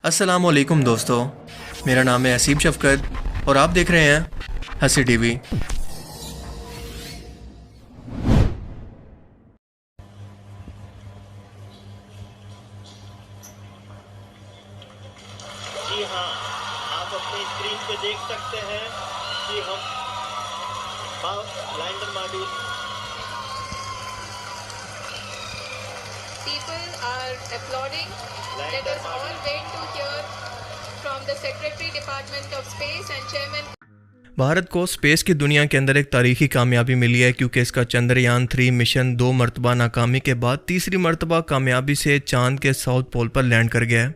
अस्सलामुअलैकुम दोस्तों, मेरा नाम है असीब शफकत और आप देख रहे हैं हंसी टीवी। जी हाँ, आप अपनी स्क्रीन पे देख सकते हैं कि हम lander module People are applauding. Let us all wait to hear from the Secretary Department of Space and Chairman. Bharat को स्पेस की दुनिया के अंदर एक तारीखी कामयाबी मिली है क्योंकि इसका चंद्रयान 3 मिशन 2 मरतबा नाकामी के बाद तीसरी मरतबा कामयाबी से चांद के साउथ पोल पर लैंड कर गया है।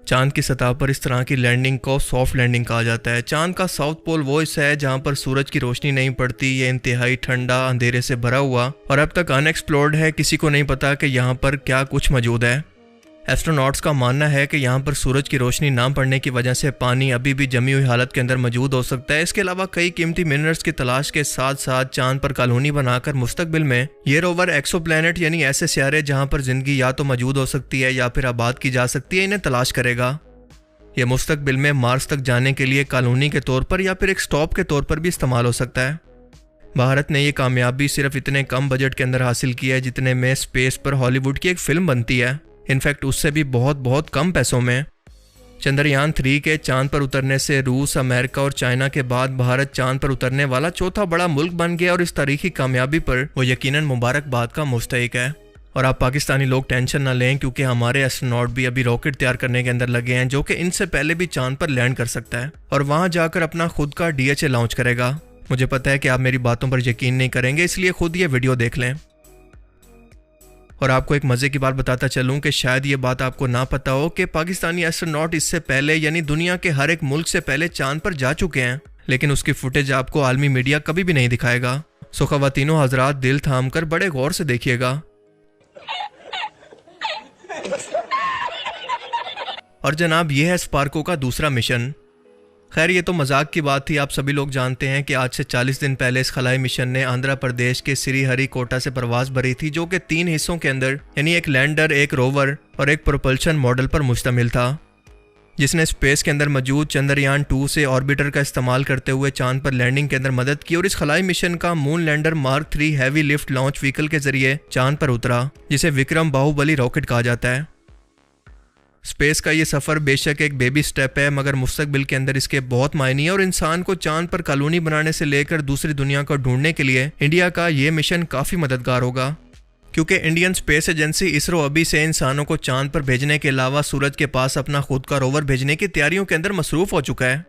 चांद की सतह पर इस तरह की लैंडिंग को सॉफ्ट लैंडिंग कहा जाता है। चांद का साउथ पोल वो हिस्सा है जहां पर सूरज की रोशनी नहीं पड़ती। ये इंतहाई ठंडा, अंधेरे से भरा हुआ और अब तक अनएक्सप्लोर्ड है। किसी को नहीं पता कि यहाँ पर क्या कुछ मौजूद है। एस्ट्रोनॉट्स का मानना है कि यहाँ पर सूरज की रोशनी ना पड़ने की वजह से पानी अभी भी जमी हुई हालत के अंदर मौजूद हो सकता है। इसके अलावा कई कीमती मिनरल्स की तलाश के साथ साथ चांद पर कॉलोनी बनाकर मुस्तकबिल में ये रोवर एक्सोप्लैनेट यानी ऐसे सियारे जहाँ पर जिंदगी या तो मौजूद हो सकती है या फिर आबाद की जा सकती है, इन्हें तलाश करेगा। यह मुस्तकबिल में मार्स तक जाने के लिए कॉलोनी के तौर पर या फिर एक स्टॉप के तौर पर भी इस्तेमाल हो सकता है। भारत ने यह कामयाबी सिर्फ इतने कम बजट के अंदर हासिल की है जितने में स्पेस पर हॉलीवुड की एक फिल्म बनती है। इनफैक्ट उससे भी बहुत कम पैसों में। चंद्रयान 3 के चांद पर उतरने से रूस, अमेरिका और चाइना के बाद भारत चांद पर उतरने वाला चौथा बड़ा मुल्क बन गया और इस तारीखी कामयाबी पर वो यकीनन मुबारकबाद का मुस्तहिक है। और आप पाकिस्तानी लोग टेंशन ना लें क्योंकि हमारे एस्ट्रोनॉट भी अभी रॉकेट तैयार करने के अंदर लगे हैं जो कि इनसे पहले भी चांद पर लैंड कर सकता है और वहां जाकर अपना खुद का DHA लॉन्च करेगा। मुझे पता है कि आप मेरी बातों पर यकीन नहीं करेंगे, इसलिए खुद ये वीडियो देख लें। और आपको एक मजे की बात बताता चलूं कि शायद ये बात आपको ना पता हो कि पाकिस्तानी एस्ट्रोनॉट इससे पहले यानी दुनिया के हर एक मुल्क से पहले चांद पर जा चुके हैं, लेकिन उसकी फुटेज आपको आलमी मीडिया कभी भी नहीं दिखाएगा। सो खवातीनो हजरात, दिल थाम कर बड़े गौर से देखिएगा। और जनाब, यह है स्पार्को का दूसरा मिशन। खैर, ये तो मजाक की बात थी। आप सभी लोग जानते हैं कि आज से 40 दिन पहले इस खलाई मिशन ने आंध्र प्रदेश के श्रीहरिकोटा से परवाज भरी थी जो कि 3 हिस्सों के अंदर यानी एक लैंडर, एक रोवर और एक प्रोपल्शन मॉडल पर मुश्तमिल था, जिसने स्पेस के अंदर मौजूद चंद्रयान 2 से ऑर्बिटर का इस्तेमाल करते हुए चांद पर लैंडिंग के अंदर मदद की। और इस खलाई मिशन का moon lander mark 3 heavy lift launch vehicle के जरिए चांद पर उतरा, जिसे विक्रम बाहुबली रॉकेट कहा जाता है। स्पेस का ये सफ़र बेशक एक बेबी स्टेप है, मगर मुस्तकबिल के अंदर इसके बहुत मायने हैं और इंसान को चांद पर कॉलोनी बनाने से लेकर दूसरी दुनिया को ढूंढने के लिए इंडिया का ये मिशन काफ़ी मददगार होगा, क्योंकि इंडियन स्पेस एजेंसी इसरो अभी से इंसानों को चांद पर भेजने के अलावा सूरज के पास अपना खुद का रोवर भेजने की तैयारियों के अंदर मसरूफ हो चुका है।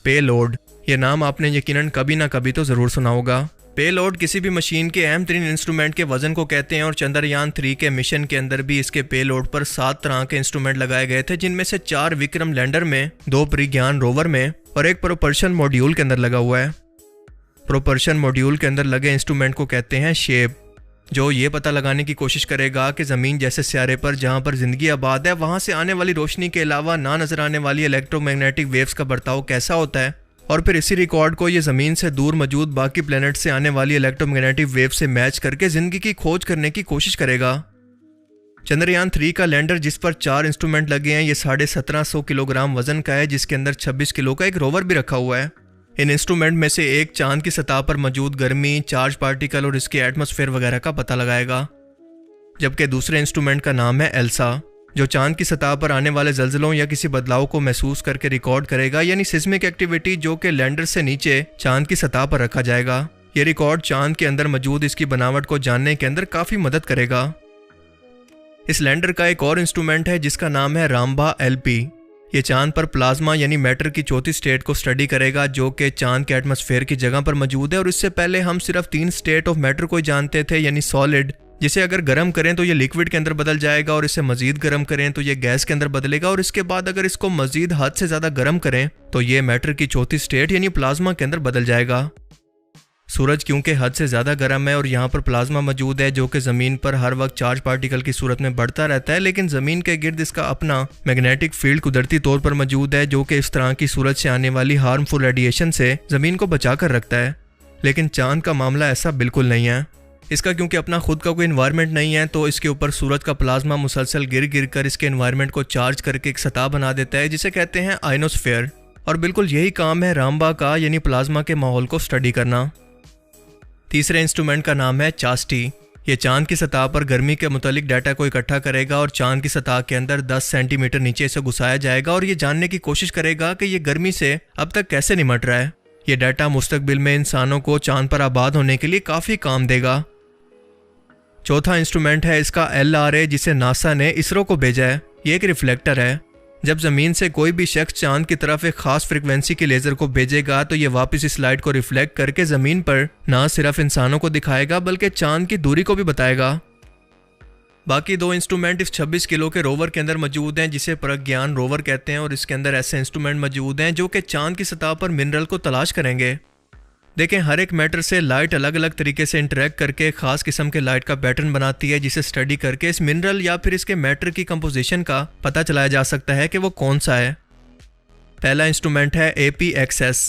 पेलोड, ये नाम आपने यकीनन कभी ना कभी तो ज़रूर सुना होगा। पेलोड किसी भी मशीन के अहम तरीन इंस्ट्रूमेंट के वजन को कहते हैं और चंद्रयान 3 के मिशन के अंदर भी इसके पेलोड पर 7 तरह के इंस्ट्रूमेंट लगाए गए थे, जिनमें से 4 विक्रम लैंडर में, 2 प्रज्ञान रोवर में और एक प्रोपल्शन मॉड्यूल के अंदर लगा हुआ है। प्रोपल्शन मॉड्यूल के अंदर लगे इंस्ट्रूमेंट को कहते हैं शेप, जो ये पता लगाने की कोशिश करेगा कि ज़मीन जैसे सियारे पर जहाँ पर ज़िंदगी आबाद है वहाँ से आने वाली रोशनी के अलावा ना नजर आने वाली इलेक्ट्रोमैग्नेटिक वेव्स का बर्ताव कैसा होता है, और फिर इसी रिकॉर्ड को ये ज़मीन से दूर मौजूद बाकी प्लैनेट से आने वाली इलेक्ट्रोमैग्नेटिक वेव से मैच करके ज़िंदगी की खोज करने की कोशिश करेगा। चंद्रयान 3 का लैंडर, जिस पर 4 इंस्ट्रूमेंट लगे हैं, ये 1750 किलोग्राम वजन का है, जिसके अंदर 26 किलो का एक रोवर भी रखा हुआ है। इन इंस्ट्रूमेंट में से एक चांद की सतह पर मौजूद गर्मी, चार्ज पार्टिकल और इसके एटमॉस्फेयर वगैरह का पता लगाएगा, जबकि दूसरे इंस्ट्रूमेंट का नाम है एल्सा, जो चांद की सतह पर आने वाले जल्जलों या किसी बदलाव को महसूस करके रिकॉर्ड करेगा, यानी सिस्मिक एक्टिविटी, जो कि लैंडर से नीचे चांद की सतह पर रखा जाएगा। यह रिकॉर्ड चांद के अंदर मौजूद इसकी बनावट को जानने के अंदर काफ़ी मदद करेगा। इस लैंडर का एक और इंस्ट्रूमेंट है जिसका नाम है रामबा LP। ये चांद पर प्लाज्मा यानी मैटर की चौथी स्टेट को स्टडी करेगा, जो कि चांद के एटमॉस्फेयर की जगह पर मौजूद है। और इससे पहले हम सिर्फ 3 स्टेट ऑफ मैटर को जानते थे, यानी सॉलिड, जिसे अगर गर्म करें तो ये लिक्विड के अंदर बदल जाएगा और इसे मजीद गर्म करें तो ये गैस के अंदर बदलेगा, और इसके बाद अगर इसको मजीद हद से ज़्यादा गर्म करें तो ये मैटर की चौथी स्टेट यानी प्लाज्मा के अंदर बदल जाएगा। सूरज क्योंकि हद से ज़्यादा गर्म है और यहाँ पर प्लाज्मा मौजूद है, जो कि ज़मीन पर हर वक्त चार्ज पार्टिकल की सूरत में बढ़ता रहता है, लेकिन ज़मीन के गिर्द इसका अपना मैग्नेटिक फील्ड कुदरती तौर पर मौजूद है, जो कि इस तरह की सूरज से आने वाली हार्मफुल रेडिएशन से ज़मीन को बचा कर रखता है। लेकिन चांद का मामला ऐसा बिल्कुल नहीं है। इसका क्योंकि अपना खुद का कोई इन्वायरमेंट नहीं है तो इसके ऊपर सूरज का प्लाज्मा मुसलसल गिर गिर कर इसके इन्वायरमेंट को चार्ज करके एक सतह बना देता है जिसे कहते हैं आयनोस्फीयर। और बिल्कुल यही काम है रामबा का, यानी प्लाज्मा के माहौल को स्टडी करना। तीसरे इंस्ट्रूमेंट का नाम है चास्टी। ये चांद की सतह पर गर्मी के मुतालिक डाटा को इकट्ठा करेगा और चांद की सतह के अंदर 10 सेंटीमीटर नीचे इसे घुसाया जाएगा और ये जानने की कोशिश करेगा कि ये गर्मी से अब तक कैसे निमट रहा है। ये डाटा मुस्तकबिल में इंसानों को चांद पर आबाद होने के लिए काफ़ी काम देगा। चौथा इंस्ट्रूमेंट है इसका LRA, जिसे नासा ने इसरो को भेजा है। ये एक रिफ्लेक्टर है। जब ज़मीन से कोई भी शख्स चांद की तरफ एक खास फ्रिक्वेंसी के लेज़र को भेजेगा तो ये वापस इस लाइट को रिफ्लेक्ट करके ज़मीन पर ना सिर्फ इंसानों को दिखाएगा बल्कि चांद की दूरी को भी बताएगा। बाकी 2 इंस्ट्रूमेंट इस 26 किलो के रोवर के अंदर मौजूद हैं जिसे प्रज्ञान रोवर कहते हैं और इसके अंदर ऐसे इंस्ट्रूमेंट मौजूद हैं जो कि चांद की सतह पर मिनरल को तलाश करेंगे। देखें, हर एक मैटर से लाइट अलग अलग तरीके से इंटरेक्ट करके एक खास किस्म के लाइट का पैटर्न बनाती है जिसे स्टडी करके इस मिनरल या फिर इसके मैटर की कंपोजिशन का पता चलाया जा सकता है कि वो कौन सा है। पहला इंस्ट्रूमेंट है APXS।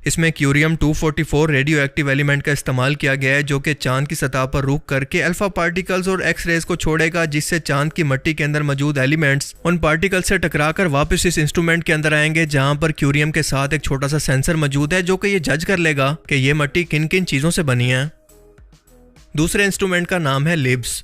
इसमें क्यूरियम 244 रेडियो एक्टिव एलिमेंट का इस्तेमाल किया गया है जो कि चांद की सतह पर रुक करके अल्फा पार्टिकल्स और एक्स रेज को छोड़ेगा, जिससे चांद की मिट्टी के अंदर मौजूद एलिमेंट्स उन पार्टिकल से टकराकर वापस इस इंस्ट्रूमेंट के अंदर आएंगे, जहां पर क्यूरियम के साथ एक छोटा सा सेंसर मौजूद है जो कि ये जज कर लेगा कि ये मिट्टी किन किन चीज़ों से बनी है। दूसरे इंस्ट्रूमेंट का नाम है लिब्स।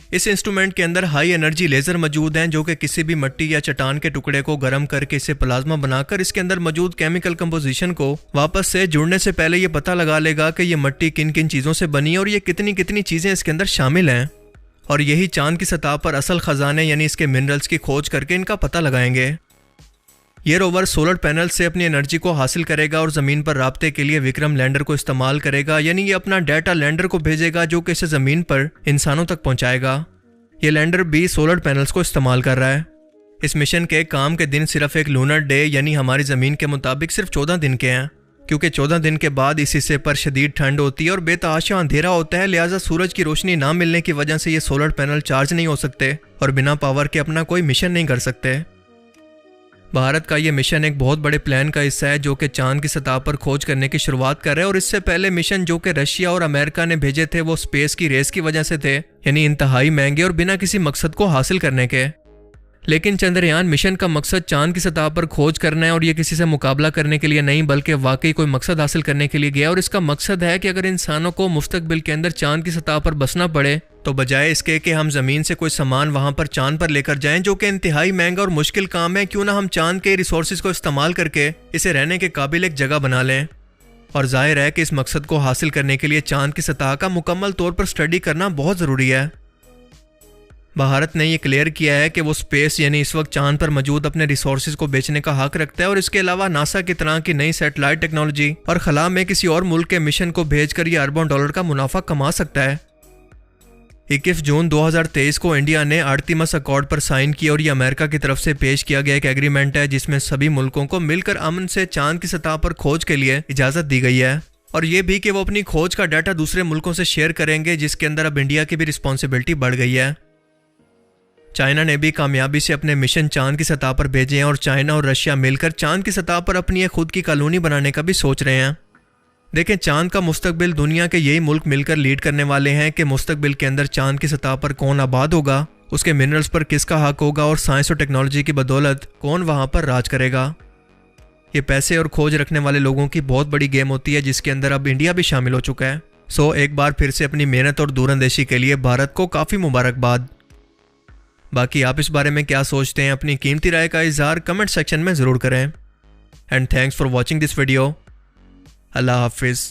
इस इंस्ट्रूमेंट के अंदर हाई एनर्जी लेज़र मौजूद हैं जो कि किसी भी मिट्टी या चट्टान के टुकड़े को गर्म करके इसे प्लाज्मा बनाकर इसके अंदर मौजूद केमिकल कंपोजिशन को वापस से जुड़ने से पहले ये पता लगा लेगा कि ये मिट्टी किन किन चीज़ों से बनी है और ये कितनी कितनी चीज़ें इसके अंदर शामिल हैं। और यही चांद की सतह पर असल खजाने यानी इसके मिनरल्स की खोज करके इनका पता लगाएंगे। ये रोवर सोलर पैनल से अपनी एनर्जी को हासिल करेगा और ज़मीन पर राब्ते के लिए विक्रम लैंडर को इस्तेमाल करेगा, यानी ये अपना डाटा लैंडर को भेजेगा जो कि इसे ज़मीन पर इंसानों तक पहुंचाएगा। ये लैंडर भी सोलर पैनल्स को इस्तेमाल कर रहा है। इस मिशन के काम के दिन सिर्फ एक लूनर डे यानी हमारी ज़मीन के मुताबिक सिर्फ 14 दिन के हैं, क्योंकि 14 दिन के बाद इस हिस्से पर शदीद ठंड होती है और बेतहाशा अंधेरा होता है, लिहाजा सूरज की रोशनी ना मिलने की वजह से ये सोलर पैनल चार्ज नहीं हो सकते और बिना पावर के अपना कोई मिशन नहीं कर सकते। भारत का ये मिशन एक बहुत बड़े प्लान का हिस्सा है जो कि चांद की सतह पर खोज करने की शुरुआत कर रहे हैं और इससे पहले मिशन जो कि रशिया और अमेरिका ने भेजे थे वो स्पेस की रेस की वजह से थे, यानी इंतहाई महंगे और बिना किसी मकसद को हासिल करने के। लेकिन चंद्रयान मिशन का मकसद चांद की सतह पर खोज करना है और ये किसी से मुकाबला करने के लिए नहीं बल्कि वाकई कोई मकसद हासिल करने के लिए गया और इसका मकसद है कि अगर इंसानों को मुस्तकबिल के अंदर चांद की सतह पर बसना पड़े तो बजाय इसके कि हम ज़मीन से कोई सामान वहाँ पर चांद पर लेकर जाएं जो कि इंतहाई महंगा और मुश्किल काम है, क्यों ना हम चांद के रिसोर्सेज को इस्तेमाल करके इसे रहने के काबिल एक जगह बना लें। और जाहिर है कि इस मकसद को हासिल करने के लिए चांद की सतह का मुकम्मल तौर पर स्टडी करना बहुत ज़रूरी है। भारत ने यह क्लियर किया है कि वो स्पेस यानी इस वक्त चांद पर मौजूद अपने रिसोर्सेज को बेचने का हक रखता है और इसके अलावा नासा की तरह की नई सैटेलाइट टेक्नोलॉजी और खला में किसी और मुल्क के मिशन को भेजकर ये अरबों डॉलर का मुनाफा कमा सकता है। 21 जून 2023 को इंडिया ने आर्टिमस अकॉर्ड पर साइन किया और ये अमेरिका की तरफ से पेश किया गया एक एग्रीमेंट है जिसमें सभी मुल्कों को मिलकर अमन से चांद की सतह पर खोज के लिए इजाज़त दी गई है और ये भी कि वो अपनी खोज का डाटा दूसरे मुल्कों से शेयर करेंगे, जिसके अंदर अब इंडिया की भी रिस्पॉन्सिबिलिटी बढ़ गई है। चाइना ने भी कामयाबी से अपने मिशन चांद की सतह पर भेजे हैं और चाइना और रशिया मिलकर चांद की सतह पर अपनी एक खुद की कॉलोनी बनाने का भी सोच रहे हैं। देखें, चांद का मुस्तकबिल दुनिया के यही मुल्क मिलकर लीड करने वाले हैं कि मुस्तकबिल के अंदर चांद की सतह पर कौन आबाद होगा, उसके मिनरल्स पर किसका हक होगा और साइंस और टेक्नोलॉजी की बदौलत कौन वहाँ पर राज करेगा। ये पैसे और खोज रखने वाले लोगों की बहुत बड़ी गेम होती है जिसके अंदर अब इंडिया भी शामिल हो चुका है। सो एक बार फिर से अपनी मेहनत और दूरंदेशी के लिए भारत को काफ़ी मुबारकबाद। बाकी आप इस बारे में क्या सोचते हैं, अपनी कीमती राय का इजहार कमेंट सेक्शन में ज़रूर करें। And thanks for watching this video. अल्लाह हाफिज़।